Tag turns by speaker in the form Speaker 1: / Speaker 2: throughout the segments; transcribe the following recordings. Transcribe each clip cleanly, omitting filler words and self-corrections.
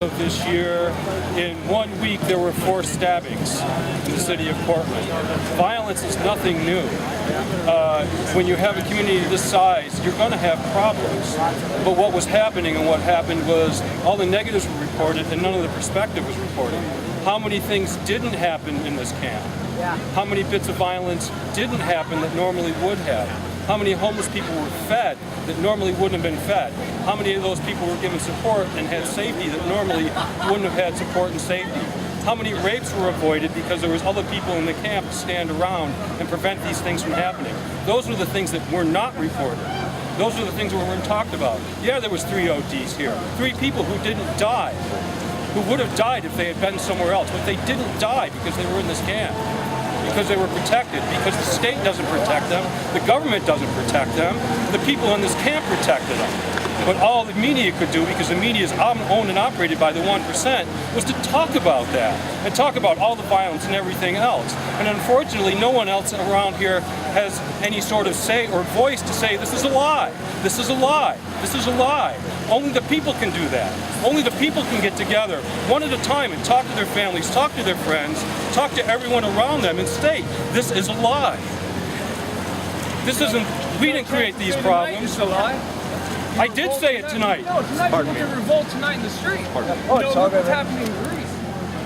Speaker 1: Of this year, in 1 week there were 4 stabbings in the city of Portland. Violence is nothing new. When you have a community this size, you're going to have problems. But what was happening and what happened was all the negatives were reported and none of the perspective was reported. How many things didn't happen in this camp? How many bits of violence didn't happen that normally would have? How many homeless people were fed that normally wouldn't have been fed? How many of those people were given support and had safety that normally wouldn't have had support and safety? How many rapes were avoided because there was other people in the camp to stand around and prevent these things from happening? Those were the things that were not reported. Those are the things that weren't talked about. Yeah, there was 3 ODs here. 3 people who didn't die, who would have died if they had been somewhere else, but they didn't die because they were in this camp. Because they were protected, because the state doesn't protect them, the government doesn't protect them, the people in this camp protected them. But all the media could do, because the media is owned and operated by the 1%, was to talk about that, and talk about all the violence and everything else. And unfortunately, no one else around here has any sort of say or voice to say, this is a lie, this is a lie, this is a lie. Only the people can do that. Only the people can get together one at a time and talk to their families, talk to their friends, talk to everyone around them and state, this is a lie. This isn't, we didn't create these problems.
Speaker 2: It's a lie.
Speaker 1: I did say it tonight.
Speaker 2: No, tonight people can revolt tonight in the street. Look what's happening in Greece.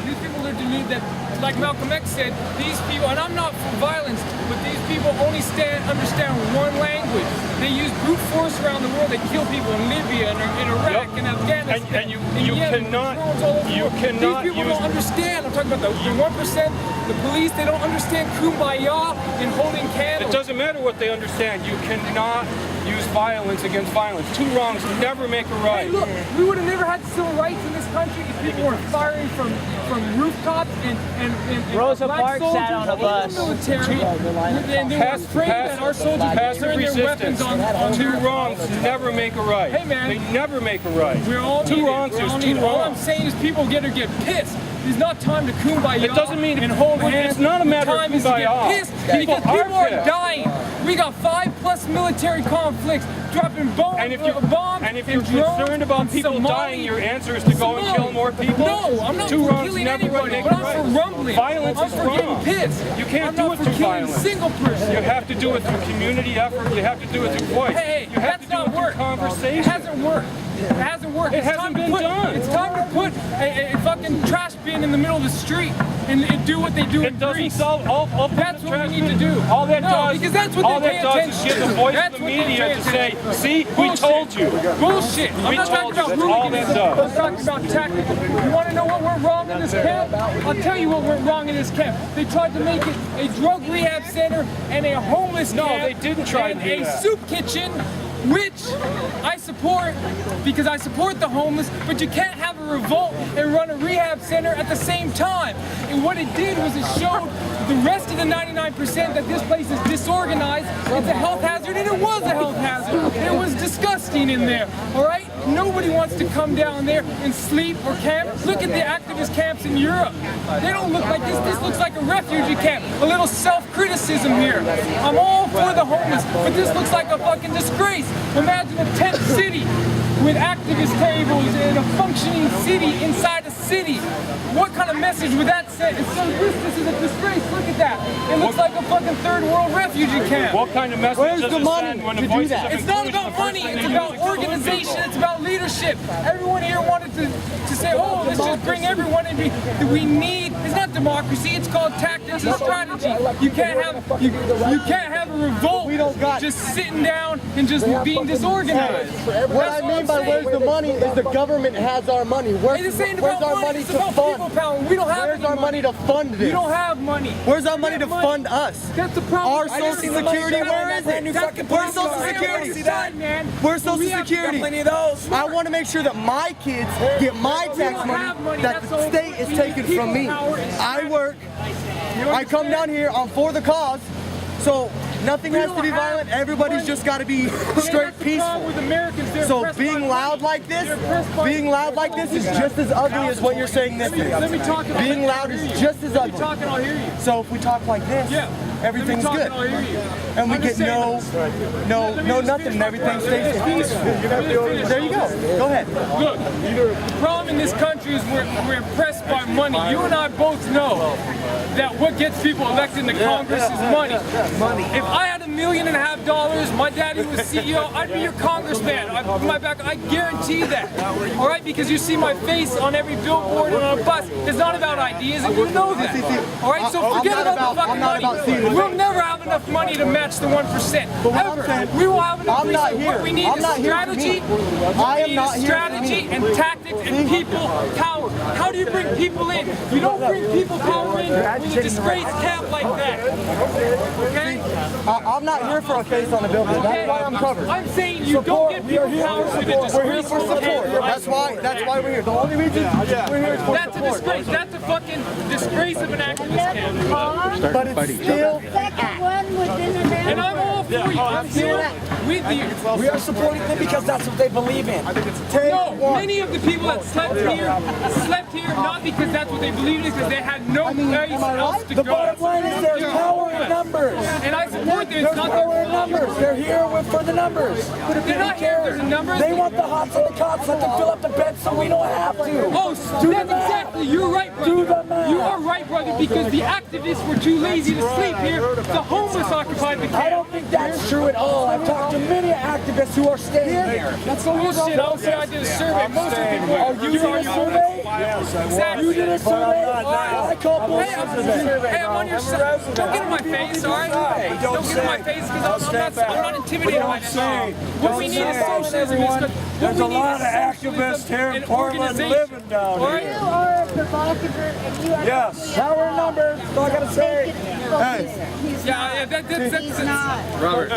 Speaker 2: These people are demeaned that, like Malcolm X said, these people, and I'm not for violence, but these people only understand one language. They use brute force around the world. They kill people in Libya and in Iraq and Afghanistan.
Speaker 1: And you cannot
Speaker 2: These people don't understand. I'm talking about the 1%, the police, they don't understand kumbaya and holding candles.
Speaker 1: It doesn't matter what they understand. You cannot use violence against violence. 2 wrongs never make a right.
Speaker 2: Hey, look, we would have never had civil rights in this country if people weren't firing from rooftops and
Speaker 3: Rosa
Speaker 2: black
Speaker 3: Parks sat on a bus.
Speaker 2: Military, and they were afraid that our soldiers would turn their weapons on
Speaker 1: 2 wrongs never make a right.
Speaker 2: Hey, man.
Speaker 1: They never make a right.
Speaker 2: We're all
Speaker 1: 2 wrongs is 2 wrongs.
Speaker 2: All I'm saying is people get pissed. It's not time to kumbaya.
Speaker 1: It doesn't mean
Speaker 2: and hold hands.
Speaker 1: It's not a matter of
Speaker 2: time is to get
Speaker 1: kumbaya.
Speaker 2: pissed because people are
Speaker 1: pissed.
Speaker 2: dying. We got 5+ military conflicts, dropping bombs
Speaker 1: And if you're concerned about people dying, your answer is to go and kill more people?
Speaker 2: No, I'm not
Speaker 1: 2
Speaker 2: for
Speaker 1: wrongs
Speaker 2: killing
Speaker 1: never
Speaker 2: anybody,
Speaker 1: make
Speaker 2: but
Speaker 1: a
Speaker 2: I'm
Speaker 1: right.
Speaker 2: for rumbling.
Speaker 1: Violence
Speaker 2: I'm
Speaker 1: is
Speaker 2: for
Speaker 1: wrong.
Speaker 2: getting pissed.
Speaker 1: You can't
Speaker 2: I'm
Speaker 1: do
Speaker 2: not
Speaker 1: it
Speaker 2: for
Speaker 1: through
Speaker 2: killing
Speaker 1: violence.
Speaker 2: a single person.
Speaker 1: You have to do it through community effort. You have to do it through voice.
Speaker 2: Hey,
Speaker 1: you have
Speaker 2: that's
Speaker 1: to do
Speaker 2: not
Speaker 1: it through
Speaker 2: work.
Speaker 1: conversation.
Speaker 2: It hasn't worked. It hasn't worked.
Speaker 1: It hasn't been done.
Speaker 2: It's time to put a fucking trash bin in the middle of the street and do what they do in
Speaker 1: It doesn't
Speaker 2: Greece.
Speaker 1: solve all
Speaker 2: That's
Speaker 1: the
Speaker 2: what
Speaker 1: trash
Speaker 2: we need to
Speaker 1: bin.
Speaker 2: do.
Speaker 1: All that
Speaker 2: No,
Speaker 1: does,
Speaker 2: because that's what
Speaker 1: all
Speaker 2: they
Speaker 1: that
Speaker 2: pay
Speaker 1: does is
Speaker 2: attention
Speaker 1: give the
Speaker 2: to.
Speaker 1: voice
Speaker 2: That's
Speaker 1: to the
Speaker 2: what they
Speaker 1: media
Speaker 2: pay
Speaker 1: to say,
Speaker 2: attention to.
Speaker 1: see, we
Speaker 2: Bullshit.
Speaker 1: told you.
Speaker 2: Bullshit. I'm
Speaker 1: We
Speaker 2: not
Speaker 1: told
Speaker 2: talking
Speaker 1: you.
Speaker 2: about
Speaker 1: That's all that
Speaker 2: hooliganism.
Speaker 1: does.
Speaker 2: I'm talking about tactics. You want to know what went wrong in this camp? I'll tell you what went wrong in this camp. They tried to make it a drug rehab center and a homeless camp.
Speaker 1: No, they didn't try
Speaker 2: and
Speaker 1: to do that.
Speaker 2: a soup kitchen, which I support because I support the homeless, but you can't have a revolt and run a rehab center at the same time. And what it did was it showed the rest of the 99% that this place is disorganized, it's a health hazard, and it was a health hazard. It was disgusting in there, all right? Nobody wants to come down there and sleep or camp. Look at the activist camps in Europe. They don't look like this. This looks like a refugee camp. A little self-criticism here. I'm all for the homeless, but this looks like a fucking disgrace. Imagine a tent city with activist tables and a functioning city inside a city. What kind of message would that send? It's so this is a disgrace. Look at that. It looks like a fucking third world refugee camp.
Speaker 1: What kind of message does it send when the voices of
Speaker 2: It's not
Speaker 1: inclusion,
Speaker 2: about
Speaker 1: the
Speaker 2: money,
Speaker 1: first thing
Speaker 2: it's
Speaker 1: they do
Speaker 2: about
Speaker 1: is exclude
Speaker 2: organization,
Speaker 1: people?
Speaker 2: it's about leadership. Everyone here wanted to say, oh, let's just bring everyone in. We need, it's not democracy, it's called tactics and strategy. You can't have a revolt just sitting down and just being disorganized.
Speaker 4: What I mean by where's the money is the government has our money.
Speaker 2: This ain't
Speaker 4: Where's
Speaker 2: about
Speaker 4: our money
Speaker 2: it's
Speaker 4: to
Speaker 2: about
Speaker 4: fund?
Speaker 2: people power. We don't have
Speaker 4: Where's
Speaker 2: any
Speaker 4: our money to fund this?
Speaker 2: We don't have money.
Speaker 4: Where's our money to
Speaker 2: money.
Speaker 4: fund us?
Speaker 2: That's the problem.
Speaker 4: Our Social Security, where is it? Where's Social Security? Where's Social Security? I want to make sure that my kids get my tax money that the state is taking from me. I work, I come down here, I'm for the cause, so nothing has to be violent, everybody's just got to be straight peaceful. So being loud like this is just as ugly as what you're saying this is. Being loud is just as ugly. So if we talk like this, everything's
Speaker 2: Let me
Speaker 4: good.
Speaker 2: talk and I'll hear you.
Speaker 4: And we
Speaker 2: I'm
Speaker 4: get
Speaker 2: just saying-
Speaker 4: no nothing, and everything stays there. You go. Go ahead.
Speaker 2: Look, the problem in this country is we're impressed by money. You and I both know that what gets people elected into Congress is money. If I had $1.5 million, my daddy was CEO, I'd be your congressman. My back, I guarantee that. All right, because you see my face on every billboard and on a bus. It's not about ideas, and you know that. All right, so forget about the fucking money. We'll never have enough money to match the 1%. Ever. We will have enough. What we need is strategy.
Speaker 4: I am not here.
Speaker 2: Strategy and tactics and people power. How do you bring people in? You don't bring people power in with a disgrace cap like that. Okay?
Speaker 4: I'm not here for a face on a billboard. That's why I'm covered.
Speaker 2: I'm saying you don't get people power with a disgrace.
Speaker 4: We're here for support. That's why we're here. The only reason we're here is for
Speaker 2: That's a disgrace. That's a fucking disgrace of an activist camp.
Speaker 4: But it's still.
Speaker 5: Second one was in the
Speaker 2: And I'm all for you. I'm here with you.
Speaker 6: We are supporting them because that's what they believe in.
Speaker 2: No, many of the people that slept here not because that's what they believed in, because they had no place else to
Speaker 6: The
Speaker 2: go.
Speaker 6: bottom line is there's power in numbers.
Speaker 2: And I support them.
Speaker 6: There's
Speaker 2: It's not
Speaker 6: power
Speaker 2: their
Speaker 6: in numbers. They're here for the numbers.
Speaker 2: They're not here for the numbers.
Speaker 6: They want the hots and the cots. Let them fill up the beds so we don't have to.
Speaker 2: Oh, that's exactly. You're right, brother.
Speaker 6: Do the math.
Speaker 2: You are right, brother, because the activists were too lazy to sleep here. The homeless occupied the
Speaker 6: I
Speaker 2: camp.
Speaker 6: don't think that's true at all. I've talked to many activists who are staying here.
Speaker 2: That's bullshit. I'll say I did a survey. Most of them
Speaker 6: Oh, you did a survey?
Speaker 2: Exactly.
Speaker 6: You did a survey? I call
Speaker 2: Hey,
Speaker 6: bullshit.
Speaker 2: I'm on your side. Don't get in my face, all right? Don't get in my face because I'm not intimidated by that. What we need is socialism.
Speaker 7: There's a lot of activists here in Portland living down
Speaker 2: All
Speaker 7: here.
Speaker 2: right?
Speaker 5: You are a provocateur and you are
Speaker 7: Yes.
Speaker 6: Power in numbers. That's all I gotta say.
Speaker 5: He's
Speaker 2: Yeah, that's
Speaker 5: He's not.
Speaker 6: Look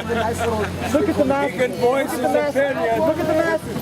Speaker 6: at the masses.
Speaker 7: He can voice his opinion.
Speaker 6: Look at the masses.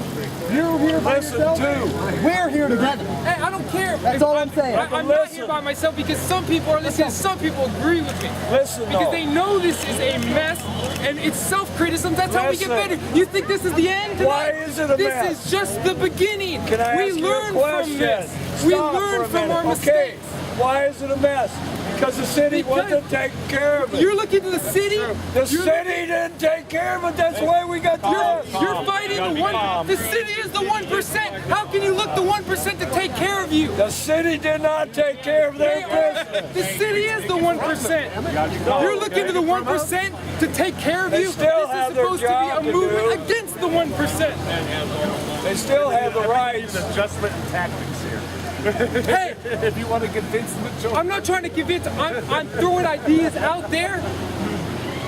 Speaker 6: You're here by
Speaker 7: Listen
Speaker 6: yourself.
Speaker 7: too.
Speaker 6: We're here together.
Speaker 2: Hey, I don't care.
Speaker 6: That's all I'm saying.
Speaker 2: I'm not here by myself because some people are listening. Some people agree with me.
Speaker 7: Listen
Speaker 2: Because
Speaker 7: though.
Speaker 2: they know this is a mess and it's self-criticism. That's how we get
Speaker 7: Listen.
Speaker 2: better. You think this is the end today?
Speaker 7: Why is it a
Speaker 2: This
Speaker 7: mess?
Speaker 2: is just the beginning.
Speaker 7: Can I
Speaker 2: we
Speaker 7: ask you a
Speaker 2: learn
Speaker 7: question?
Speaker 2: from this. We
Speaker 7: Stop
Speaker 2: learn
Speaker 7: for a
Speaker 2: from
Speaker 7: minute.
Speaker 2: our
Speaker 7: Okay.
Speaker 2: mistakes.
Speaker 7: Why is it a mess? Because the city wasn't taking care of it.
Speaker 2: You're looking to the city.
Speaker 7: The city didn't take care of it. That's why we got this.
Speaker 2: You're fighting the one. The city is the 1%. How can you look the 1% to take care of you?
Speaker 7: The city did not take care of their business.
Speaker 2: The city is the 1%. You're looking to the 1% to take care of
Speaker 7: They
Speaker 2: you.
Speaker 7: still
Speaker 2: This
Speaker 7: have
Speaker 2: is
Speaker 7: their
Speaker 2: supposed to
Speaker 7: job
Speaker 2: be a
Speaker 7: to
Speaker 2: movement
Speaker 7: do.
Speaker 2: against the 1%.
Speaker 7: They still have the rights.
Speaker 8: Adjustment and tactics here.
Speaker 2: Hey,
Speaker 8: If you want to convince the majority.
Speaker 2: I'm not trying to convince. I'm throwing ideas out there.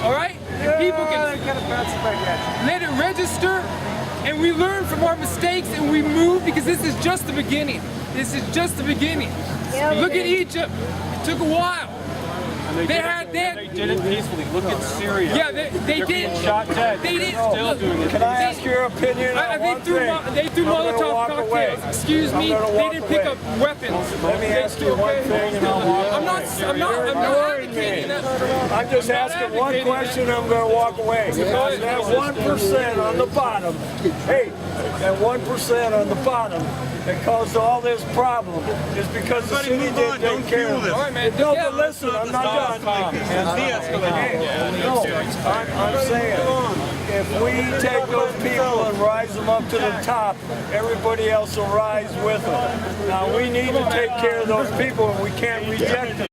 Speaker 2: All right, and people can let it register, and we learn from our mistakes and we move because this is just the beginning. This is just the beginning. Look at Egypt. It took a while. They
Speaker 1: did it peacefully. Look at Syria.
Speaker 2: Yeah, they
Speaker 1: They're being
Speaker 2: did.
Speaker 1: shot dead.
Speaker 2: They did.
Speaker 1: Still doing it.
Speaker 7: Can I ask your opinion on one thing?
Speaker 2: They threw
Speaker 7: I'm gonna
Speaker 2: Molotov
Speaker 7: walk away.
Speaker 2: cocktails. Excuse
Speaker 7: I'm
Speaker 2: me.
Speaker 7: gonna
Speaker 2: They
Speaker 7: walk
Speaker 2: didn't pick
Speaker 7: away.
Speaker 2: up weapons.
Speaker 7: Let me ask you one thing and I'll walk
Speaker 2: I'm not.
Speaker 7: away.
Speaker 2: I'm not.
Speaker 7: You're
Speaker 2: I'm not
Speaker 7: ignoring me.
Speaker 2: advocating that.
Speaker 7: I'm just
Speaker 2: I'm not
Speaker 7: asking one
Speaker 2: advocating
Speaker 7: question and I'm going to walk away. Because that 1% on the bottom, hey, that 1% on the bottom that caused all this problem is because the city didn't take care of it.
Speaker 2: All right, man.
Speaker 7: No,
Speaker 2: Yeah.
Speaker 7: but listen, I'm not done. No, I'm saying, if we take those people and rise them up to the top, everybody else will rise with them. Now, we need to take care of those people and we can't reject them.